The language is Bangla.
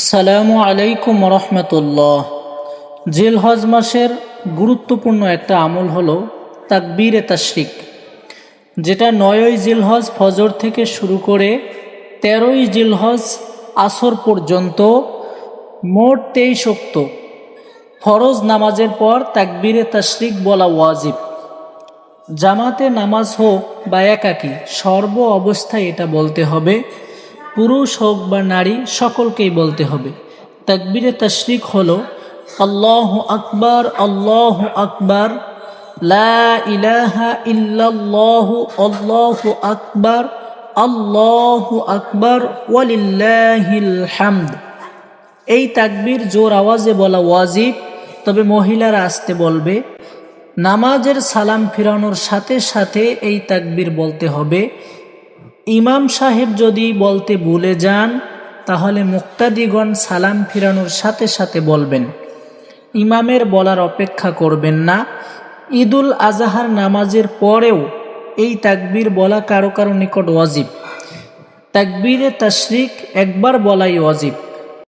আসসালামু আলাইকুম রহমতুল্লাহ। জিলহজ মাসের গুরুত্বপূর্ণ একটা আমল হলো তাকবীরে তাশরিক, যেটা 9ই জিলহজ ফজর থেকে শুরু করে 13ই জিলহজ আসর পর্যন্ত মোট 23 ওয়াক্ত ফরজ নামাজের পর তাকবীরে তাশরিক বলা ওয়াজিব। জামাতে নামাজ হোক বা একাকী, সর্ব অবস্থায় এটা বলতে হবে। পুরুষ হোক বা নারী, সকলকেই বলতে হবে। তাকবীরে তাশরিক হলো আল্লাহু আকবার, আল্লাহু আকবার, লা ইলাহা ইল্লাল্লাহু, আল্লাহু আকবার, আল্লাহু আকবার, ওয়ালিল্লাহিল হামদ। এই তাকবীর জোর আওয়াজে বলা ওয়াজিব, তবে মহিলারা আস্তে বলবে। নামাজের সালাম ফিরানোর সাথে সাথে এই তাকবীর বলতে হবে। ইমাম সাহেব যদি বলতে ভুলে যান, তাহলে মুক্তাদিগণ সালাম ফিরানোর সাথে সাথে বলবেন, ইমামের বলার অপেক্ষা করবেন না। ঈদুল আজহার নামাজের পরেও এই তাকবীর বলা কারো কারো নিকট ওয়াজিব। তাকবীরে তাশরিক একবার বলাই ওয়াজিব।